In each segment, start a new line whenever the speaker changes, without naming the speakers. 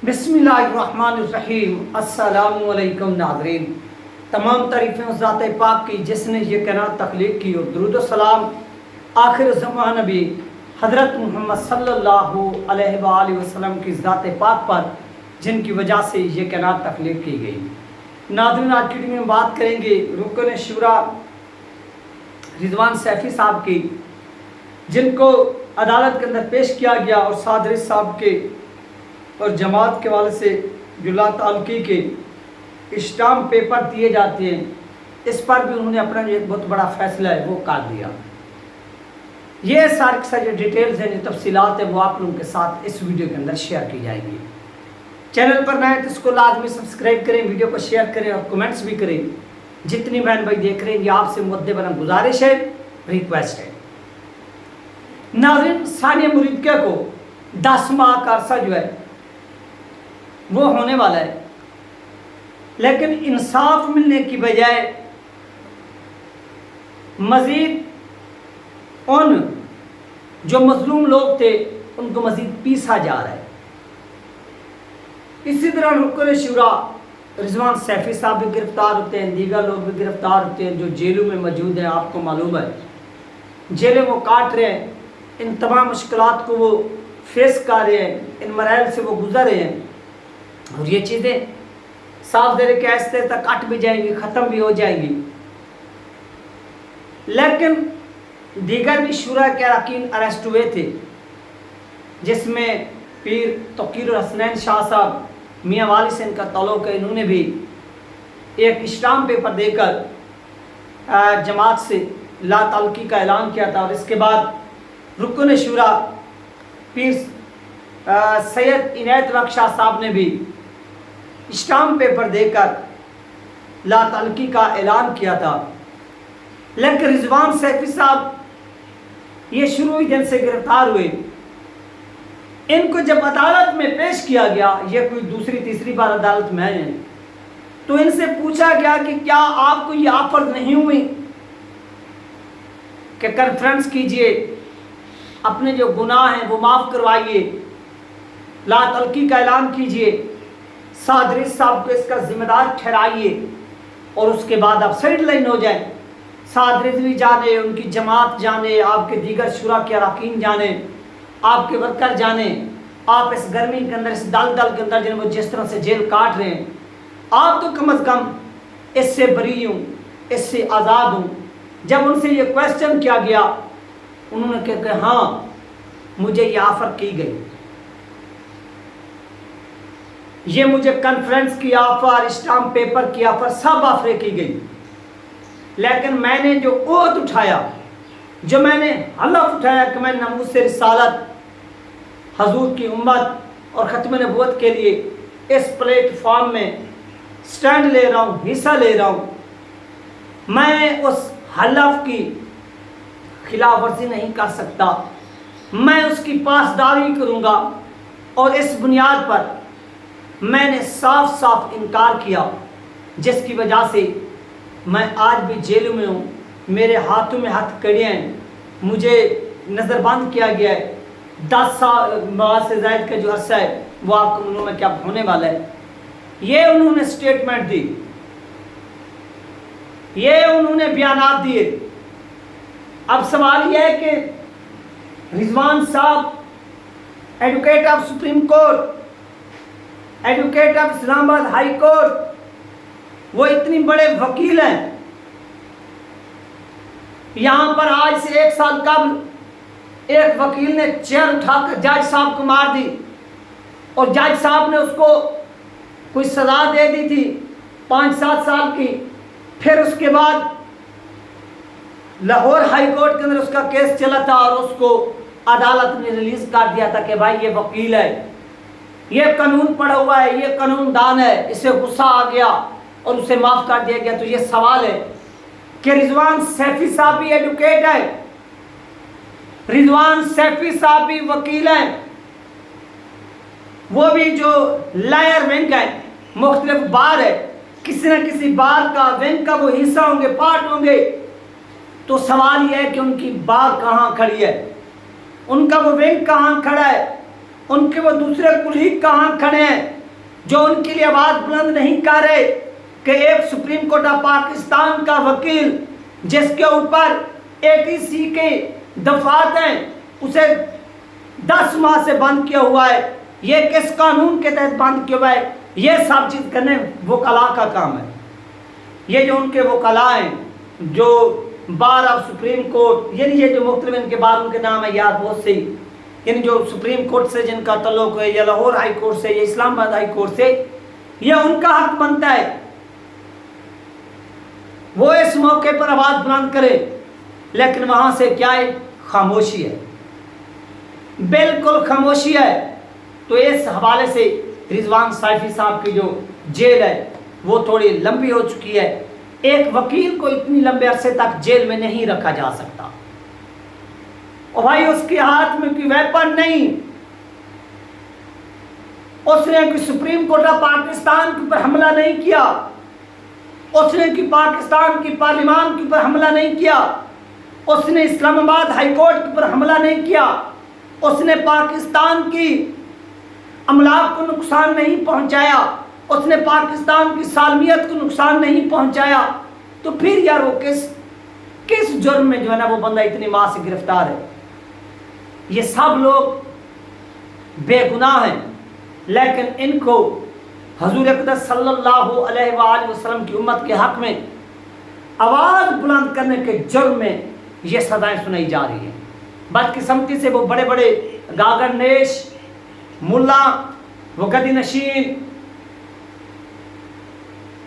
بسم اللہ الرحمن الرحیم۔ السلام علیکم ناظرین، تمام تعریفیں اس ذات پاک کی جس نے یہ کائنات تخلیق کی، اور درود و سلام آخر زمان نبی حضرت محمد صلی اللہ علیہ وآلہ وسلم کی ذات پاک پر جن کی وجہ سے یہ کائنات تخلیق کی گئی۔ ناظرین، آج کی ویڈیو میں بات کریں گے رکن شورا رضوان سیفی صاحب کی، جن کو عدالت کے اندر پیش کیا گیا، اور صادری صاحب کے اور جماعت کے والے سے جو لا تعلقی کے اسٹامپ پیپر دیے جاتے ہیں، اس پر بھی انہوں نے اپنا جو ایک بہت بڑا فیصلہ ہے وہ کر دیا۔ یہ سارے کے سارے جو ڈیٹیلز ہیں، جو تفصیلات ہیں، وہ آپ لوگوں کے ساتھ اس ویڈیو کے اندر شیئر کی جائیں گی۔ چینل پر نئے تو اس کو لازمی سبسکرائب کریں، ویڈیو کو شیئر کریں اور کمنٹس بھی کریں۔ جتنی بہن بھائی دیکھ رہے ہیں، یہ آپ سے مؤدبانہ گزارش ہے، ریکویسٹ ہے۔ ناظرین، ثانیہ مریدکا کو 10 ماہ کا عرصہ جو ہے وہ ہونے والا ہے، لیکن انصاف ملنے کی بجائے مزید ان جو مظلوم لوگ تھے ان کو مزید پیسا جا رہا ہے۔ اسی طرح رکن شورا رضوان سیفی صاحب بھی گرفتار ہوتے ہیں، دیگر لوگ بھی گرفتار ہوتے ہیں جو جیلوں میں موجود ہیں۔ آپ کو معلوم ہے جیلیں وہ کاٹ رہے ہیں، ان تمام مشکلات کو وہ فیس کر رہے ہیں، ان مراحل سے وہ گزر رہے ہیں، اور یہ چیزیں صاف دے رہے کہ آہستہ آہستہ کٹ بھی جائیں گی، ختم بھی ہو جائیں گی۔ لیکن دیگر بھی شورا کے اراکین اریسٹ ہوئے تھے، جس میں پیر توقیر الحسنین شاہ صاحب میاں والی سے ان کا تعلق ہے۔ انہوں نے بھی ایک اسٹامپ پیپر دے کر جماعت سے لا تعلقی کا اعلان کیا تھا، اور اس کے بعد رکن شورا پیر سید عنایت اللہ شاہ صاحب نے بھی اسٹامپ پیپر دے کر لا تعلقی کا اعلان کیا تھا۔ لیکن رضوان سیفی صاحب یہ شروعی دن سے گرفتار ہوئے۔ ان کو جب عدالت میں پیش کیا گیا، یہ کوئی دوسری تیسری بار عدالت میں آئے ہیں، تو ان سے پوچھا گیا کہ کیا آپ کو یہ آفر نہیں ہوئی کہ کنفرنس کیجئے، اپنے جو گناہ ہیں وہ معاف کروائیے، لا تعلقی کا اعلان کیجئے، صادری صاحب کو اس کا ذمہ دار ٹھہرائیے، اور اس کے بعد آپ سائڈ لائن ہو جائیں۔ صادری بھی جانے، ان کی جماعت جانے، آپ کے دیگر شورا کے اراکین جانے، آپ کے ورکر جانے، آپ اس گرمی کے اندر، اس دل کے اندر جن وہ جس طرح سے جیل کاٹ رہے ہیں، آپ تو کم از کم اس سے بری ہوں، اس سے آزاد ہوں۔ جب ان سے یہ کویسچن کیا گیا، انہوں نے کہا کہ ہاں مجھے یہ آفر کی گئی، یہ مجھے کنفرنس کی آفر، اسٹامپ پیپر کی آفر، سب آفریں کی گئی، لیکن میں نے جو عہد اٹھایا، جو میں نے حلف اٹھایا کہ میں ناموس رسالت، حضور کی امت اور ختم نبوت کے لیے اس پلیٹ فارم میں سٹینڈ لے رہا ہوں، حصہ لے رہا ہوں، میں اس حلف کی خلاف ورزی نہیں کر سکتا، میں اس کی پاسداری کروں گا۔ اور اس بنیاد پر میں نے صاف صاف انکار کیا، جس کی وجہ سے میں آج بھی جیلوں میں ہوں، میرے ہاتھوں میں ہاتھ کڑے ہیں، مجھے نظر بند کیا گیا ہے۔ 10 ماہ سے زائد کا جو عرصہ ہے وہ آپ کو معلوم میں کیا ہونے والا ہے۔ یہ انہوں نے سٹیٹمنٹ دی، یہ انہوں نے بیانات دیے۔ اب سوال یہ ہے کہ رضوان صاحب advocate of supreme court, advocate of Islamabad high court, وہ اتنی بڑے وکیل ہیں، یہاں پر آج سے 1 سال قبل ایک وکیل نے چیئر اٹھا کر جج صاحب کو مار دی، اور جج صاحب نے اس کو کوئی سزا دے دی تھی 5-7 سال کی۔ پھر اس کے بعد لاہور ہائی کورٹ کے اندر اس کا کیس چلا تھا، اور اس کو عدالت نے ریلیز کر دیا تھا کہ بھائی یہ وکیل ہے، یہ قانون پڑھا ہوا ہے، یہ قانون دان ہے، اسے غصہ آ گیا اور اسے معاف کر دیا گیا۔ تو یہ سوال ہے کہ رضوان سیفی صاحب بھی ایڈوکیٹ ہے، رضوان سیفی صاحب بھی وکیل ہیں، وہ بھی جو لائر ونگ ہے، مختلف بار ہے، کسی نہ کسی بار کا، ونگ کا وہ حصہ ہوں گے، پارٹ ہوں گے۔ تو سوال یہ ہے کہ ان کی بار کہاں کھڑی ہے، ان کا وہ ونگ کہاں کھڑا ہے، ان کے وہ دوسرے کلیگ کہاں کھڑے ہیں جو ان کے لیے آواز بلند نہیں کر رہے کہ ایک سپریم کورٹ آف پاکستان کا وکیل جس کے اوپر ATC کے دفعات ہیں اسے 10 ماہ سے بند کیا ہوا ہے، یہ کس قانون کے تحت بند کیا ہوا ہے؟ یہ سب چیز کرنے وکلاء کا کام ہے۔ یہ جو ان کے وکلاء ہیں جو بار آف سپریم کورٹ، یعنی یہ جو مختلف ان کے بار ان کے نام ہے یاد بہت سے، یعنی جو سپریم کورٹ سے جن کا تعلق ہے یا لاہور ہائی کورٹ سے یا اسلام آباد ہائی کورٹ سے، یہ ان کا حق بنتا ہے وہ اس موقع پر آواز بلند کرے، لیکن وہاں سے کیا ہے؟ خاموشی ہے، بالکل خاموشی ہے۔ تو اس حوالے سے رضوان سیفی صاحب کی جو جیل ہے وہ تھوڑی لمبی ہو چکی ہے۔ ایک وکیل کو اتنی لمبے عرصے تک جیل میں نہیں رکھا جا سکتا، اور بھائی اس کے ہاتھ میں کوئی ویپن نہیں، اس نے کوئی سپریم کورٹ آف پاکستان کے اوپر حملہ نہیں کیا، اس نے کوئی پاکستان کی پارلیمان کے اوپر حملہ نہیں کیا، اس نے اسلام آباد ہائی کورٹ کے اوپر حملہ نہیں کیا، اس نے پاکستان کی املاک کو نقصان نہیں پہنچایا، اس نے پاکستان کی سالمیت کو نقصان نہیں پہنچایا، تو پھر یار وہ کس جرم میں جو ہے نا وہ بندہ اتنی ماہ سے گرفتار ہے؟ یہ سب لوگ بے گناہ ہیں، لیکن ان کو حضور اقدس صلی اللہ علیہ وآلہ وسلم کی امت کے حق میں آواز بلند کرنے کے جرم میں یہ سزائیں سنائی جا رہی ہیں۔ بدقسمتی سے وہ بڑے بڑے گاگر نیش ملا، وہ گدی نشین،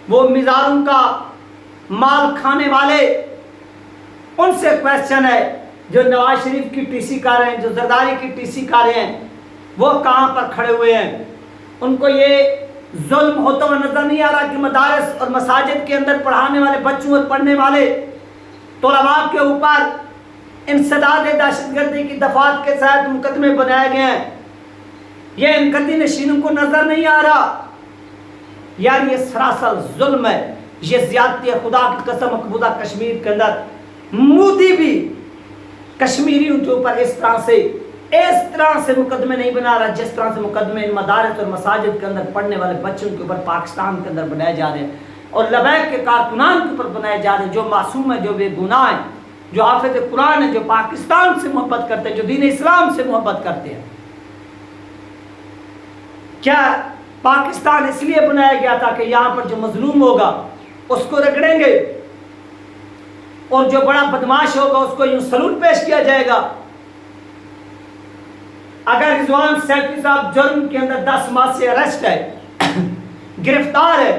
وہ مزاروں کا مال کھانے والے، ان سے کویسچن ہے جو نواز شریف کی ٹی سی کر رہے ہیں، جو زرداری کی ٹی سی کر رہے ہیں، وہ کہاں پر کھڑے ہوئے ہیں؟ ان کو یہ ظلم ہوتا ہوا نظر نہیں آ رہا کہ مدارس اور مساجد کے اندر پڑھانے والے بچوں اور پڑھنے والے طلباء کے اوپر انسداد دہشت گردی کی دفعات کے تحت مقدمے بنائے گئے ہیں؟ یہ ان گدی نشینوں کو نظر نہیں آ رہا؟ یار یہ سراسر ظلم ہے، یہ زیادتی ہے۔ خدا کی قسم مقبوضہ کشمیر کے اندر مودی بھی کشمیریوں کے اوپر اس طرح سے مقدمے نہیں بنا رہا جس طرح سے مقدمے ان مدارس اور مساجد کے اندر پڑھنے والے بچوں کے اوپر پاکستان کے اندر بنائے جا رہے ہیں، اور لبیک کے کارکنان کے اوپر بنائے جا رہے ہیں جو معصوم ہیں، جو بے گناہ ہیں، جو حافظ قرآن ہیں، جو پاکستان سے محبت کرتے ہیں، جو دین اسلام سے محبت کرتے ہیں۔ کیا پاکستان اس لیے بنایا گیا تھا کہ یہاں پر جو مظلوم ہوگا اس کو رگڑیں گے، اور جو بڑا بدماش ہوگا اس کو یوں سلوٹ پیش کیا جائے گا؟ اگر رضوان سیفی صاحب جرم کے اندر 10 ماہ سے اریسٹ ہے، گرفتار ہے،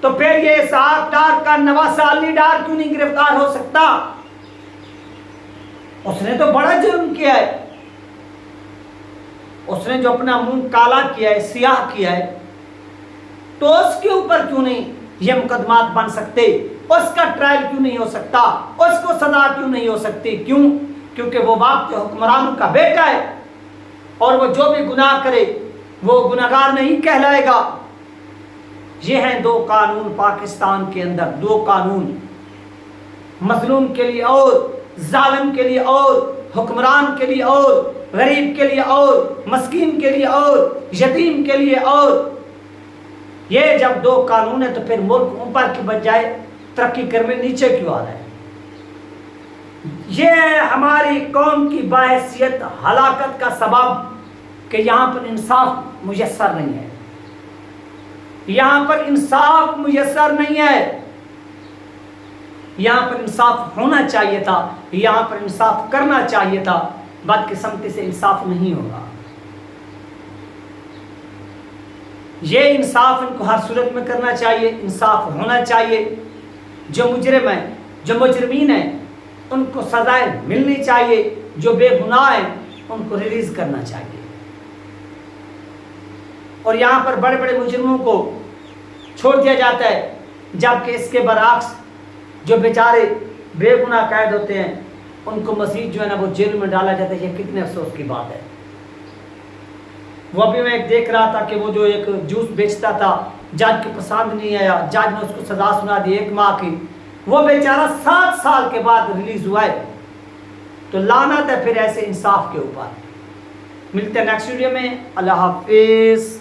تو پھر یہ اسحاق ڈار کا نواسہ علی ڈار کیوں نہیں گرفتار ہو سکتا؟ اس نے تو بڑا جرم کیا ہے، اس نے جو اپنا منہ کالا کیا ہے، سیاہ کیا ہے، تو اس کے اوپر کیوں نہیں یہ مقدمات بن سکتے؟ اس کا ٹرائل کیوں نہیں ہو سکتا؟ اس کو سزا کیوں نہیں ہو سکتی؟ کیوں؟ کیونکہ وہ باپ کے حکمرانوں کا بیٹا ہے، اور وہ جو بھی گناہ کرے وہ گناہگار نہیں کہلائے گا۔ یہ ہیں 2 قانون پاکستان کے اندر، 2 قانون، مظلوم کے لیے اور، ظالم کے لیے اور، حکمران کے لیے اور، غریب کے لیے اور، مسکین کے لیے اور، یتیم کے لیے اور۔ یہ جب 2 قانون ہیں تو پھر ملک اوپر کی بجائے ترقی کرنے نیچے کیوں آ رہا ہے؟ یہ ہماری قوم کی باحثیت ہلاکت کا سبب کہ یہاں پر انصاف میسر نہیں ہے، یہاں پر انصاف میسر نہیں ہے۔ یہاں پر انصاف ہونا چاہیے تھا، یہاں پر انصاف کرنا چاہیے تھا، بدقسمتی سے انصاف نہیں ہوگا۔ یہ انصاف ان کو ہر صورت میں کرنا چاہیے، انصاف ہونا چاہیے۔ جو مجرم ہیں، جو مجرمین ہیں، ان کو سزائیں ملنی چاہیے، جو بے گناہ ہیں ان کو ریلیز کرنا چاہیے۔ اور یہاں پر بڑے بڑے مجرموں کو چھوڑ دیا جاتا ہے، جبکہ اس کے برعکس جو بیچارے بے گناہ قید ہوتے ہیں ان کو مزید جو ہے نا وہ جیل میں ڈالا جاتا ہے۔ یہ کتنے افسوس کی بات ہے۔ وہ بھی میں ایک دیکھ رہا تھا کہ وہ جو ایک جوس بیچتا تھا، جج کو پسند نہیں آیا، جج نے اس کو سزا سنا دی 1 ماہ کی، وہ بیچارہ 7 سال کے بعد ریلیز ہوا ہے۔ تو لعنت ہے پھر ایسے انصاف کے اوپر۔ ملتے ہیں نیکسٹ ویڈیو میں. اللہ حافظ.